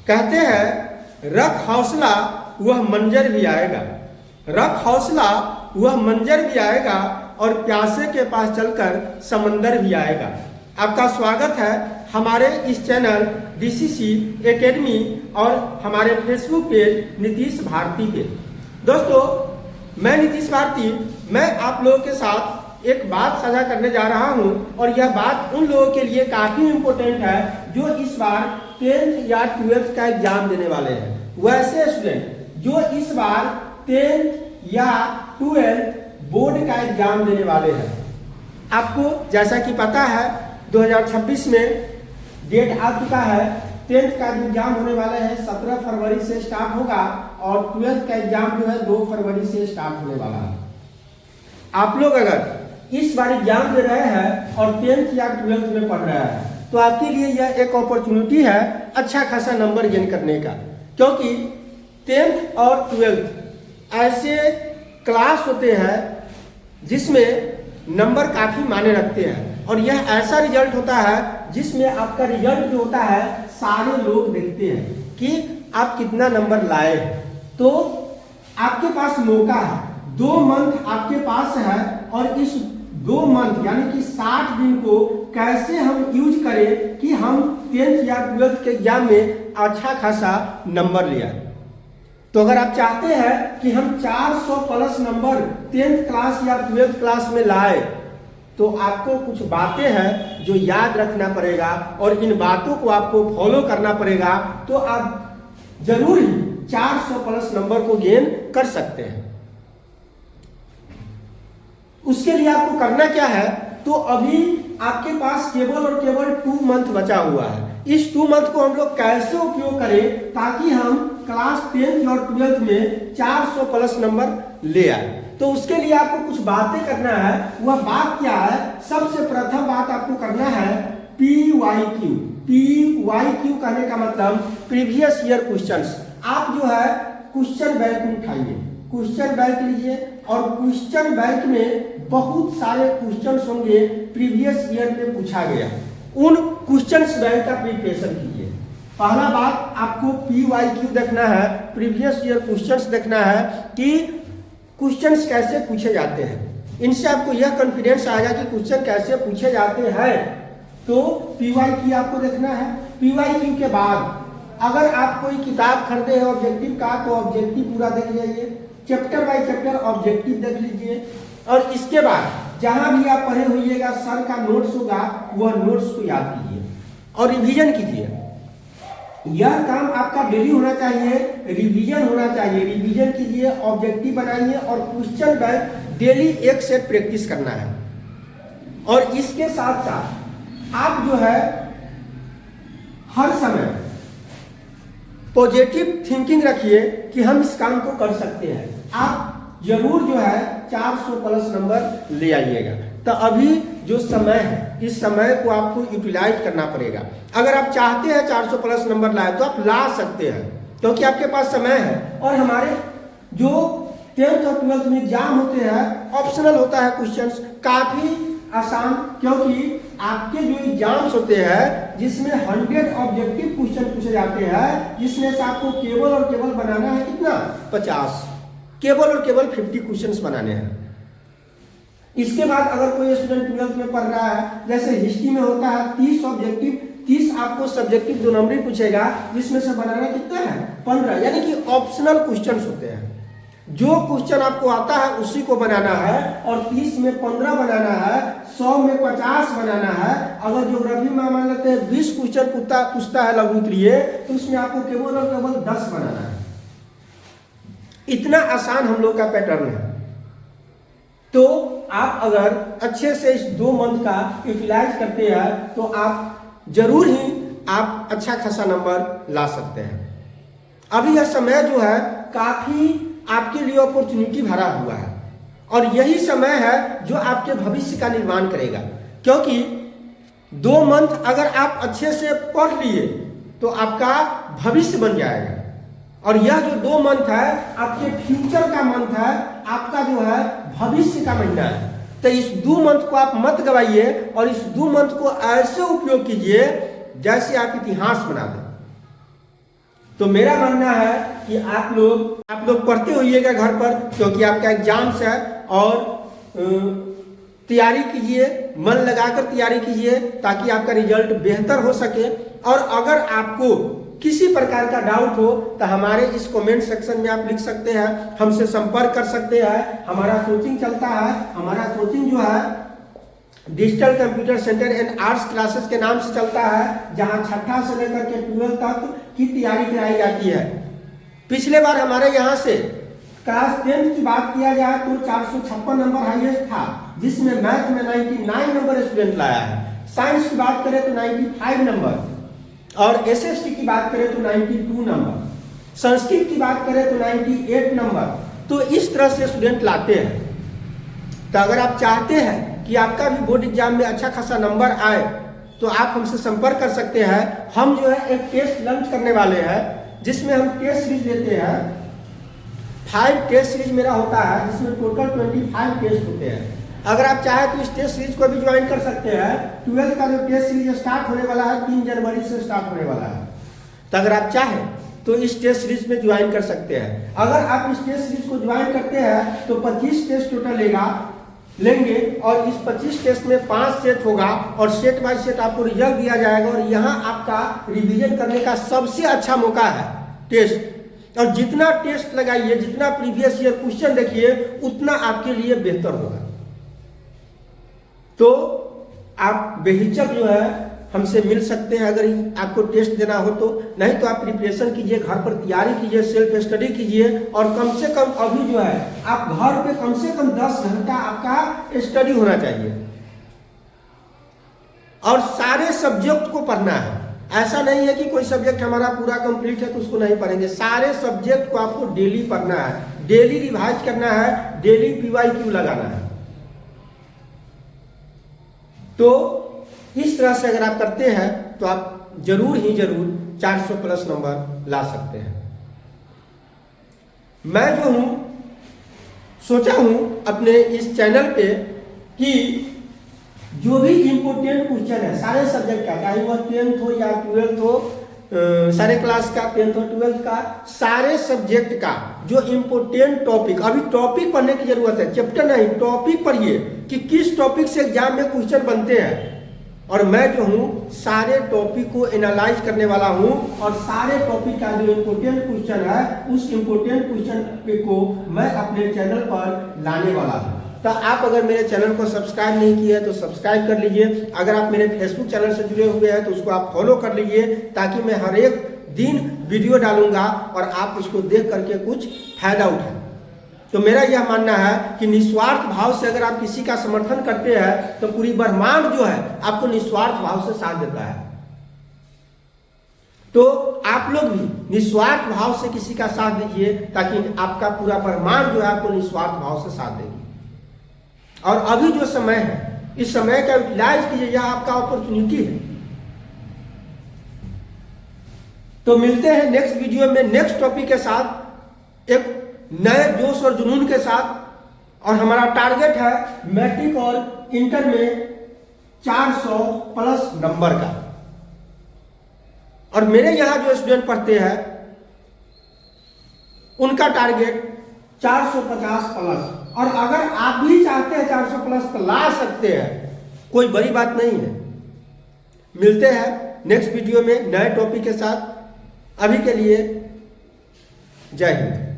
कहते हैं रख हौसला वह मंजर भी आएगा, रख हौसला वह मंजर भी आएगा और प्यासे के पास चलकर समंदर भी आएगा। आपका स्वागत है हमारे इस चैनल डीसीसी एकेडमी और हमारे फेसबुक पेज नीतीश भारती पे। दोस्तों, मैं नीतीश भारती, मैं आप लोगों के साथ एक बात साझा करने जा रहा हूं और यह बात उन लोगों के लिए काफी इम्पोर्टेंट है जो इस बार 10th या 12th का एग्जाम देने वाले हैं। वैसे स्टूडेंट जो इस बार 10th या 12th बोर्ड का एग्जाम देने वाले हैं, आपको जैसा कि पता है 2026 में डेट आ चुका है। 10th का एग्जाम होने वाला है 17 फरवरी से स्टार्ट होगा और 12th का एग्जाम जो है 2 फरवरी से स्टार्ट होने वाला है। आप लोग अगर इस बार एग्जाम दे रहे हैं और 10th या 12th में पढ़ रहे हैं तो आपके लिए यह एक अपॉर्चुनिटी है अच्छा खासा नंबर गेन करने का, क्योंकि 10th और 12th ऐसे क्लास होते हैं जिसमें नंबर काफी मायने रखते हैं और यह ऐसा रिजल्ट होता है जिसमें आपका रिजल्ट जो होता है सारे लोग देखते हैं कि आप कितना नंबर लाए। तो आपके पास मौका है, 2 मंथ आपके पास है और इस 2 मंथ यानी कि 60 दिन को कैसे हम यूज करें कि हम 10th या 12th के एग्जाम में अच्छा खासा नंबर ले आए। तो अगर आप चाहते हैं कि हम 400 प्लस नंबर 10th क्लास या 12th क्लास में लाए तो आपको कुछ बातें हैं जो याद रखना पड़ेगा और इन बातों को आपको फॉलो करना पड़ेगा, तो आप जरूर ही 400 प्लस नंबर को गेन कर सकते हैं। उसके लिए आपको करना क्या है, तो अभी आपके पास केवल और केवल 2 मंथ बचा हुआ है। इस 2 मंथ को हम लोग कैसे उपयोग करें ताकि हम क्लास 10th और 12th में 400 प्लस नंबर ले आए। तो उसके लिए आपको कुछ बातें करना है। वह बात क्या है? सबसे प्रथम बात आपको करना है PYQ। PYQ कहने का मतलब प्रीवियस ईयर क्वेश्चंस। आप जो है क्वेश्चन बैंक उठाइए, क्वेश्चन बैंक लीजिए और क्वेश्चन बैंक में बहुत सारे क्वेश्चंस होंगे प्रीवियस ईयर में पूछा गया, उन क्वेश्चंस बैंक का प्रिपरेशन कीजिए। पहला बात आपको PYQ देखना है, प्रीवियस ईयर क्वेश्चंस देखना है कि क्वेश्चंस कैसे पूछे जाते हैं। इनसे आपको यह कॉन्फिडेंस आएगा कि क्वेश्चन कैसे पूछे जाते हैं। तो PYQ आपको देखना है। PYQ के बाद अगर आप कोई किताब खरीदे हैं ऑब्जेक्टिव का तो ऑब्जेक्टिव पूरा देख लीजिए, चैप्टर बाय चैप्टर ऑब्जेक्टिव देख लीजिए और इसके बाद जहां भी आप पढ़े होइएगा सर का नोट्स होगा वह नोट्स को याद कीजिए और रिवीजन कीजिए। यह काम आपका डेली होना चाहिए, रिवीजन होना चाहिए। रिवीजन कीजिए, ऑब्जेक्टिव बनाइए और क्वेश्चन बैंक डेली एक सेट प्रैक्टिस करना है। और इसके साथ साथ आप जो है हर समय पॉजिटिव थिंकिंग रखिए कि हम इस काम को कर सकते हैं। आप जरूर जो है 400 प्लस नंबर ले आइएगा। तो अभी जो समय है इस समय को आपको यूटिलाइज करना पड़ेगा। अगर आप चाहते हैं 400 प्लस नंबर लाए तो आप ला सकते हैं क्योंकि आपके पास समय है। और हमारे जो 10th और 12th में एग्जाम होते हैं ऑप्शनल होता है क्वेश्चंस, काफी आसान, क्योंकि आपके जो एग्जाम्स होते हैं जिसमें 100 ऑब्जेक्टिव क्वेश्चन पूछे जाते हैं, जिसमें से आपको केवल और केवल बनाना है कितना 50, केवल और केवल 50 क्वेश्चंस बनाने हैं। इसके बाद अगर कोई स्टूडेंट 12th में पढ़ रहा है, जैसे हिस्ट्री में होता है 30 ऑब्जेक्टिव, 30 आपको सब्जेक्टिव 2 नंबरी पूछेगा जिसमें से बनाना कितना है 15, यानी कि ऑप्शनल क्वेश्चंस होते हैं। जो क्वेश्चन आपको आता है उसी को बनाना है और 30 में 15 बनाना है, 100 में 50 बनाना है। अगर ज्योग्राफी में मान लेते हैं 20 क्वेश्चन पूछता है लघु उत्तरीय तो उसमें आपको केवल और केवल 10 बनाना है। इतना आसान हम लोग का पैटर्न है। तो आप अगर अच्छे से इस 2 मंथ का यूटिलाइज करते हैं तो आप जरूर ही आप अच्छा खासा नंबर ला सकते हैं। अभी यह समय जो है काफी आपके लिए अपॉर्चुनिटी भरा हुआ है और यही समय है जो आपके भविष्य का निर्माण करेगा, क्योंकि 2 मंथ अगर आप अच्छे से पढ़ लिए तो आपका भविष्य बन जाएगा। और यह जो 2 मंथ है आपके फ्यूचर का मंथ है, आपका जो है भविष्य का महीना है। तो इस 2 मंथ को आप मत गवाइए और इस 2 मंथ को ऐसे उपयोग कीजिए जैसे आप इतिहास बना दें। तो मेरा मानना है कि आप लोग पढ़ते होइएगा घर पर, क्योंकि आपका एग्जाम्स है, और तैयारी कीजिए, मन लगाकर तैयारी कीजिए ताकि आपका रिजल्ट बेहतर हो सके। और अगर आपको किसी प्रकार का डाउट हो तो हमारे इस कमेंट सेक्शन में आप लिख सकते हैं, हमसे संपर्क कर सकते हैं। हमारा कोचिंग चलता है, हमारा कोचिंग जो है digital computer centre and arts classes के नाम से चलता है, जहां छठा से लेकर के 12 तक की तैयारी कराई जाती है। पिछले बार हमारे यहाँ से क्लास 10 की बात किया जाए तो 456 नंबर हाईएस्ट था, जिसमें मैथ में 99 नंबर स्टूडेंट लाया है। साइंस की बात करें तो 95 नंबर, और एसएसटी की बात करें तो 92 नंबर, संस्कृत की बात करें तो 98 नंबर। तो इस तरह से स्टूडेंट लाते हैं। तो अगर आप चाहते हैं कि आपका भी बोर्ड एग्जाम में अच्छा खासा नंबर आए तो आप हमसे संपर्क कर सकते हैं। हम जो है एक टेस्ट लॉन्च करने वाले हैं, जिसमें हम टेस्ट सीरीज लेते हैं। 5 टेस्ट सीरीज मेरा होता है, जिसमें टोटल 25 टेस्ट होते हैं। अगर आप चाहें तो इस टेस्ट सीरीज को भी ज्वाइन कर सकते हैं। 12 का जो टेस्ट सीरीज स्टार्ट होने वाला है 3 जनवरी से स्टार्ट होने वाला है। तो अगर आप चाहें तो इस टेस्ट सीरीज में ज्वाइन कर सकते हैं। अगर आप इस टेस्ट सीरीज को ज्वाइन करते हैं तो 25 टेस्ट टोटल लेंगे, और इस 25 टेस्ट में 5 सेट होगा, और सेट बाय सेट आपको रिजल्ट दिया जाएगा। और यहाँ आपका रिवीजन करने का सबसे अच्छा मौका है टेस्ट। और जितना टेस्ट लगाइए, जितना प्रीवियस ईयर क्वेश्चन देखिए, उतना आपके लिए बेहतर होगा। तो आप बेहिचक जो है हमसे मिल सकते हैं अगर आपको टेस्ट देना हो तो। नहीं तो आप प्रिपरेशन कीजिए, घर पर तैयारी कीजिए, सेल्फ स्टडी कीजिए, और कम से कम अभी जो है आप घर पे कम से कम 10 घंटा आपका स्टडी होना चाहिए। और सारे सब्जेक्ट को पढ़ना है। ऐसा नहीं है कि कोई सब्जेक्ट हमारा पूरा कंप्लीट है तो उसको नहीं पढ़ेंगे। सारे सब्जेक्ट को आपको डेली पढ़ना है, डेली रिवाइज करना है, डेली PYQ लगाना है। तो इस तरह से अगर आप करते हैं तो आप जरूर 400 प्लस नंबर ला सकते हैं। मैं जो हूं सोचा हूं अपने इस चैनल पे कि जो भी इंपोर्टेंट क्वेश्चन है सारे सब्जेक्ट का, चाहे वह 10th हो या 12th हो, सारे क्लास का 10th और 12th का, सारे सब्जेक्ट का जो इंपोर्टेंट टॉपिक, अभी टॉपिक पढ़ने की जरूरत है, चैप्टर नहीं, टॉपिक पढ़िए कि किस टॉपिक से एग्जाम में क्वेश्चन बनते हैं। और मैं जो हूं सारे टॉपिक को एनालाइज करने वाला हूं, और सारे टॉपिक का जो इंपोर्टेंट क्वेश्चन है उस इंपोर्टेंट क्वेश्चन को मैं अपने चैनल पर लाने वाला हूं। तो आप अगर मेरे चैनल को सब्सक्राइब नहीं किया है तो सब्सक्राइब कर लीजिए। अगर आप मेरे फेसबुक चैनल से जुड़े हुए हैं तो उसको आप फॉलो कर लीजिए, ताकि मैं हर एक दिन वीडियो डालूंगा और आप उसको देख करके कुछ फायदा उठाएं। तो मेरा यह मानना है कि निस्वार्थ भाव से अगर आप किसी का समर्थन करते हैं तो पूरी ब्रह्मांड जो है आपको निस्वार्थ भाव से साथ देता है। तो आप लोग भी निस्वार्थ भाव से किसी का साथ दीजिए, ताकि आपका पूरा ब्रह्मांड जो है आपको निस्वार्थ भाव से साथ देगी। और अभी जो समय है, इस समय का यूटिलाइज कीजिए, यह आपका अपॉर्चुनिटी है। तो मिलते हैं नेक्स्ट वीडियो में नेक्स्ट टॉपिक के साथ, एक नए जोश और जुनून के साथ। और हमारा टारगेट है मैट्रिक और इंटर में 400 प्लस नंबर का। और मेरे यहां जो स्टूडेंट पढ़ते हैं उनका टारगेट 450 प्लस। और अगर आप भी चाहते हैं 400 प्लस तो ला सकते हैं, कोई बड़ी बात नहीं है। मिलते हैं नेक्स्ट वीडियो में नए टॉपिक के साथ। अभी के लिए जय हिंद।